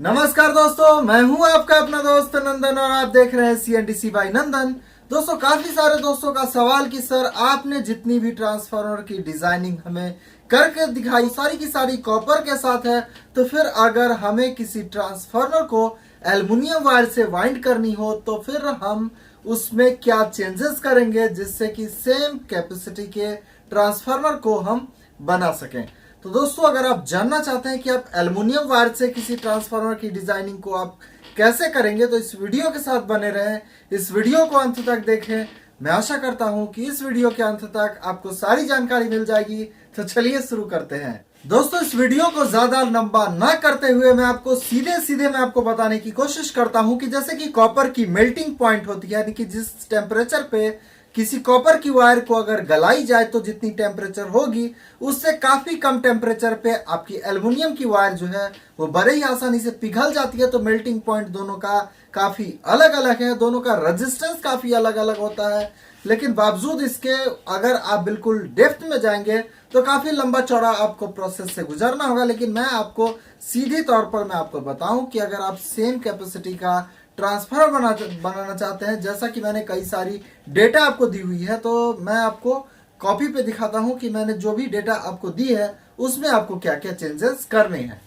नमस्कार दोस्तों, मैं हूं आपका अपना दोस्त नंदन और आप देख रहे हैं CNDC बाय नंदन। दोस्तों, काफी सारे दोस्तों का सवाल कि सर आपने जितनी भी ट्रांसफार्मर की डिजाइनिंग हमें करके दिखाई सारी की सारी कॉपर के साथ है, तो फिर अगर हमें किसी ट्रांसफार्मर को एल्युमिनियम वायर से वाइंड करनी हो तो फिर हम उसमें क्या चेंजेस करेंगे जिससे कि सेम कैपेसिटी के ट्रांसफार्मर को हम बना सकें। तो दोस्तों, अगर आप जानना चाहते हैं कि आप एल्युमिनियम वायर से किसी ट्रांसफार्मर की डिजाइनिंग को आप कैसे करेंगे तो इस वीडियो के साथ बने रहें, इस वीडियो को अंत तक देखें। मैं आशा करता हूं कि इस वीडियो के अंत तक आपको सारी जानकारी मिल जाएगी। तो चलिए शुरू करते हैं। दोस्तों, इस वीडियो को ज्यादा लंबा ना करते हुए मैं आपको सीधे सीधे मैं आपको बताने की कोशिश करता हूं कि जैसे कि कॉपर की मेल्टिंग पॉइंट होती है, यानी कि जिस टेम्परेचर पे किसी कॉपर की वायर को अगर गलाई जाए तो जितनी टेम्परेचर होगी उससे काफी कम टेम्परेचर पे आपकी एल्युमिनियम की वायर जो है वो बड़े ही आसानी से पिघल जाती है। तो मेल्टिंग पॉइंट दोनों का काफी अलग अलग है, दोनों का रेजिस्टेंस काफी अलग अलग होता है, लेकिन बावजूद इसके अगर आप बिल्कुल डेप्थ में जाएंगे तो काफी लंबा चौड़ा आपको प्रोसेस से गुजरना होगा। लेकिन मैं आपको सीधे तौर पर मैं आपको बताऊं कि अगर आप सेम कैपेसिटी का ट्रांसफर बनाना चाहते हैं, जैसा कि मैंने कई सारी डेटा आपको दी हुई है, तो मैं आपको कॉपी पे दिखाता हूं कि मैंने जो भी डेटा आपको दी है उसमें आपको क्या क्या चेंजेस करने हैं।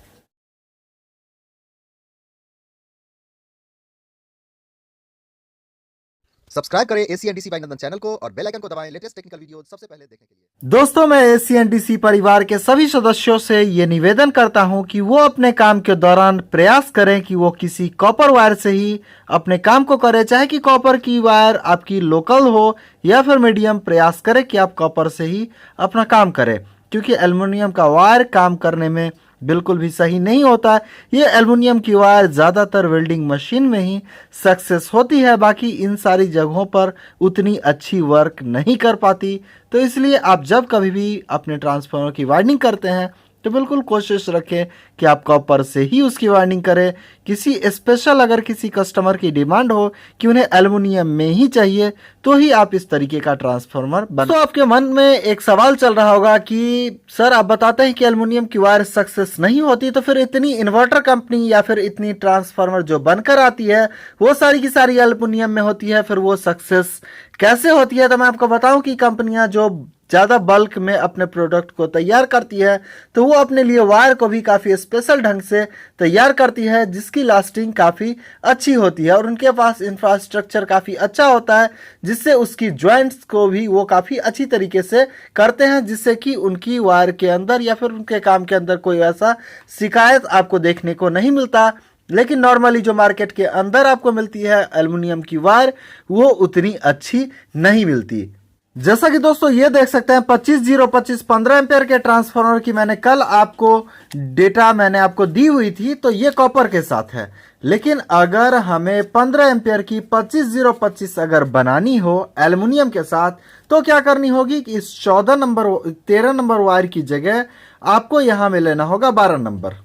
सब्सक्राइब करें ACNDC बाय नंदन चैनल को और बेल आइकन को दबाएं लेटेस्ट टेक्निकल वीडियो सबसे पहले देखने के लिए। दोस्तों, मैं ACNDC परिवार के सभी सदस्यों से ये निवेदन करता हूं कि वो अपने काम के दौरान प्रयास करें कि वो किसी कॉपर वायर से ही अपने काम को करें, चाहे कि कॉपर की वायर आपकी लोकल हो या फिर मीडियम। प्रयास करें कि आप कॉपर से ही अपना काम करें, क्योंकि एल्युमिनियम का वायर काम करने में बिल्कुल भी सही नहीं होता। ये एल्युमिनियम की वायर ज़्यादातर वेल्डिंग मशीन में ही सक्सेस होती है, बाकी इन सारी जगहों पर उतनी अच्छी वर्क नहीं कर पाती। तो इसलिए आप जब कभी भी अपने ट्रांसफार्मर की वायरिंग करते हैं तो बिल्कुल कोशिश रखें कि आप कॉपर से ही उसकी वायरिंग करें। किसी स्पेशल अगर किसी कस्टमर की डिमांड हो कि उन्हें एल्युमिनियम में ही चाहिए तो ही आप इस तरीके का ट्रांसफार्मर बना। तो आपके मन में एक सवाल चल रहा होगा कि सर आप बताते हैं कि एल्युमिनियम की वायर सक्सेस नहीं होती, तो फिर इतनी इन्वर्टर कंपनी या फिर इतनी ट्रांसफार्मर जो बनकर आती है वो सारी की सारी एल्युमिनियम में होती है, फिर वो सक्सेस कैसे होती है। तो मैं आपको बताऊं कि कंपनियां जो ज़्यादा बल्क में अपने प्रोडक्ट को तैयार करती है तो वो अपने लिए वायर को भी काफ़ी स्पेशल ढंग से तैयार करती है, जिसकी लास्टिंग काफ़ी अच्छी होती है और उनके पास इंफ्रास्ट्रक्चर काफ़ी अच्छा होता है, जिससे उसकी जॉइंट्स को भी वो काफ़ी अच्छी तरीके से करते हैं, जिससे कि उनकी वायर के अंदर या फिर उनके काम के अंदर कोई ऐसा शिकायत आपको देखने को नहीं मिलता। लेकिन नॉर्मली जो मार्केट के अंदर आपको मिलती है एल्युमिनियम की वायर वो उतनी अच्छी नहीं मिलती। जैसा कि दोस्तों ये देख सकते हैं 25 15 एम्पेयर के ट्रांसफार्मर की मैंने कल आपको डेटा मैंने आपको दी हुई थी, तो ये कॉपर के साथ है। लेकिन अगर हमें 15 एम्पेयर की 25 अगर बनानी हो एल्युमिनियम के साथ तो क्या करनी होगी कि इस 13 नंबर वायर की जगह आपको यहां में लेना होगा 12 नंबर।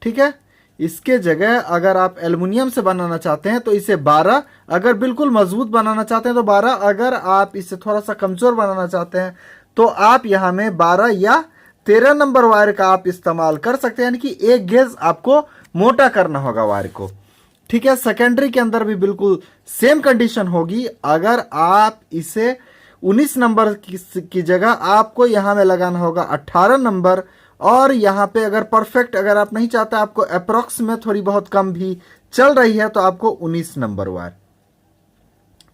ठीक है, इसके जगह अगर आप एल्युमिनियम से बनाना चाहते हैं तो इसे 12, अगर बिल्कुल मजबूत बनाना चाहते हैं तो 12, अगर आप इसे थोड़ा सा कमजोर बनाना चाहते हैं तो आप यहां में 12 या 13 नंबर वायर का आप इस्तेमाल कर सकते हैं, यानी कि एक गेज आपको मोटा करना होगा वायर को। ठीक है, सेकेंडरी के अंदर भी बिल्कुल सेम कंडीशन होगी। अगर आप इसे 19 नंबर की जगह आपको यहां में लगाना होगा 18 नंबर, और यहाँ पे अगर परफेक्ट अगर आप नहीं चाहते, आपको अप्रोक्स में थोड़ी बहुत कम भी चल रही है तो आपको 19 नंबर वायर।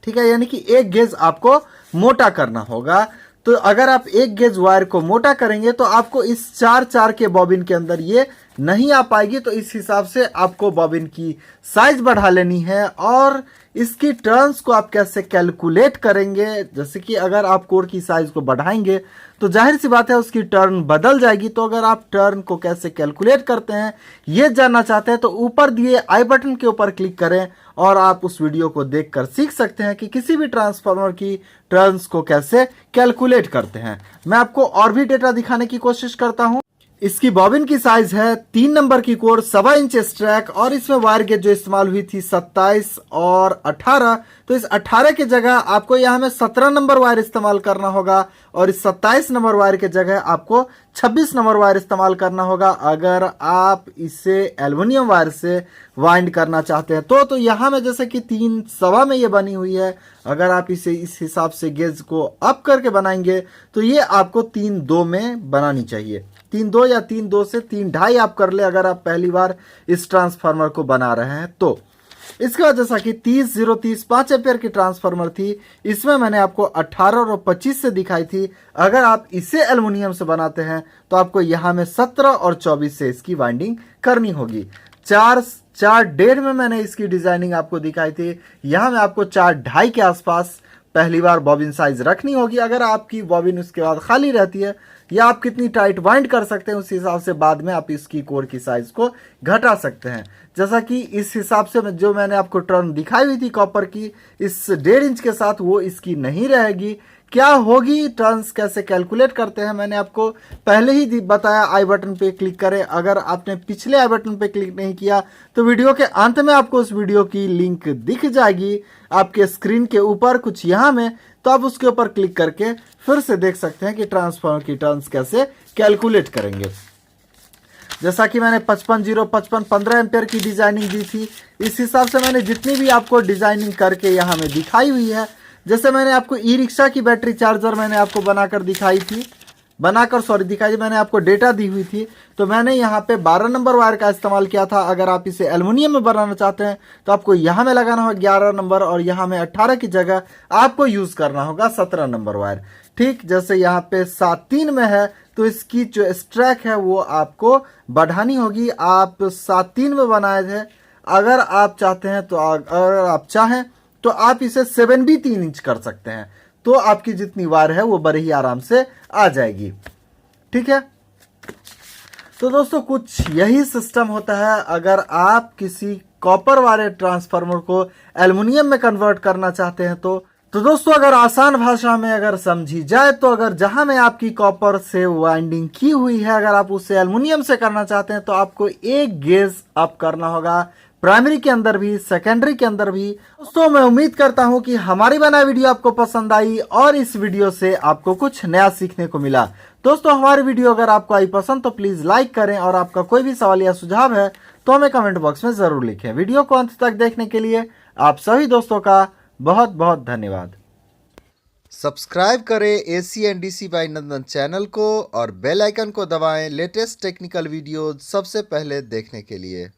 ठीक है, यानी कि एक गेज आपको मोटा करना होगा। तो अगर आप एक गेज वायर को मोटा करेंगे तो आपको इस 4 के बॉबिन के अंदर ये नहीं आ पाएगी, तो इस हिसाब से आपको बॉबिन की साइज बढ़ा लेनी है। और इसकी टर्न्स को आप कैसे कैलकुलेट करेंगे, जैसे कि अगर आप कोर की साइज को बढ़ाएंगे तो जाहिर सी बात है उसकी टर्न बदल जाएगी। तो अगर आप टर्न को कैसे कैलकुलेट करते हैं ये जानना चाहते हैं तो ऊपर दिए आई बटन के ऊपर क्लिक करें और आप उस वीडियो को देखकर सीख सकते हैं कि किसी भी ट्रांसफार्मर की टर्न्स को कैसे कैलकुलेट करते हैं। मैं आपको और भी डेटा दिखाने की कोशिश करता हूं। इसकी बॉबिन की साइज है 3 नंबर की कोर 1.25 इंच स्ट्रैक और इसमें वायर गेज जो इस्तेमाल हुई थी 27 और 18। तो इस 18 की जगह आपको यहाँ में 17 नंबर वायर इस्तेमाल करना होगा और इस 27 नंबर वायर की जगह आपको 26 नंबर वायर इस्तेमाल करना होगा अगर आप इसे एल्युमिनियम वायर से वाइंड करना चाहते हैं। तो यहाँ में जैसे कि 3 सवा में ये बनी हुई है, अगर आप इसे इस हिसाब से गेज को अप करके बनाएंगे तो ये आपको 3-2 में बनानी चाहिए। 3-2 या 3-2 से 3-2.5 आप कर ले अगर आप पहली बार इस ट्रांसफार्मर को बना रहे हैं तो। इसके बाद जैसा कि 30-0-30 5 एम्पियर की ट्रांसफार्मर थी, इसमें मैंने आपको 18 और 25 से दिखाई थी। अगर आप इसे एल्युमिनियम से बनाते हैं तो आपको यहाँ में 17 और 24 से इसकी वाइंडिंग करनी होगी। 4-4.5 में मैंने इसकी डिजाइनिंग आपको दिखाई थी, यहाँ में आपको 4-2.5 के आसपास पहली बार बॉबिन साइज रखनी होगी। अगर आपकी बॉबिन उसके बाद खाली रहती है या आप कितनी टाइट वाइंड कर सकते हैं उस हिसाब से बाद में आप इसकी कोर की साइज को घटा सकते हैं। जैसा कि इस हिसाब से जो मैंने आपको टर्न दिखाई हुई थी कॉपर की, इस 1.5 इंच के साथ वो इसकी नहीं रहेगी। क्या होगी, टर्न्स कैसे कैलकुलेट करते हैं मैंने आपको पहले ही बताया। आई बटन पे क्लिक करें। अगर आपने पिछले आई बटन पे क्लिक नहीं किया तो वीडियो के अंत में आपको उस वीडियो की लिंक दिख जाएगी आपके स्क्रीन के ऊपर कुछ यहाँ में, तो आप उसके ऊपर क्लिक करके फिर से देख सकते हैं कि ट्रांसफार्मर की टर्न्स कैसे कैलकुलेट करेंगे। जैसा कि मैंने 55-0-55 15 एम्पियर की डिजाइनिंग दी थी, इस हिसाब से मैंने जितनी भी आपको डिजाइनिंग करके यहाँ में दिखाई हुई है। जैसे मैंने आपको ई रिक्शा की बैटरी चार्जर मैंने आपको बनाकर दिखाई थी, मैंने आपको डेटा दी हुई थी। तो मैंने यहाँ पे 12 नंबर वायर का इस्तेमाल किया था। अगर आप इसे एल्युमिनियम में बनाना चाहते हैं तो आपको यहाँ में लगाना होगा 11 नंबर और यहाँ में 18 की जगह आपको यूज करना होगा 17 नंबर वायर। ठीक जैसे यहाँ पे 7-3 में है तो इसकी जो स्ट्रैक है वो आपको बढ़ानी होगी। आप 7-3 में बनाए थे, अगर आप चाहते हैं तो अगर आप चाहें तो आप इसे 7 भी 3 इंच कर सकते हैं, तो आपकी जितनी वायर है वो बड़े ही आराम से आ जाएगी। ठीक है, तो दोस्तों कुछ यही सिस्टम होता है अगर आप किसी कॉपर वाले ट्रांसफार्मर को एल्युमिनियम में कन्वर्ट करना चाहते हैं तो दोस्तों अगर आसान भाषा में अगर समझी जाए तो अगर जहां में आपकी कॉपर से वाइंडिंग की हुई है अगर आप उसे एल्युमिनियम से करना चाहते हैं तो आपको एक गेज अप करना होगा, प्राइमरी के अंदर भी सेकेंडरी के अंदर भी। दोस्तों मैं उम्मीद करता हूं कि हमारी बनाई वीडियो आपको पसंद आई और इस वीडियो से आपको कुछ नया सीखने को मिला। दोस्तों हमारी वीडियो अगर आपको आई पसंद तो प्लीज लाइक करें और आपका कोई भी सवाल या सुझाव है तो हमें कमेंट बॉक्स में जरूर लिखें। वीडियो को अंत तक देखने के लिए आप सभी दोस्तों का बहुत बहुत धन्यवाद। सब्सक्राइब करें ACNDC बाय नंदन चैनल को और बेल आइकन को दबाएं लेटेस्ट टेक्निकल वीडियो सबसे पहले देखने के लिए।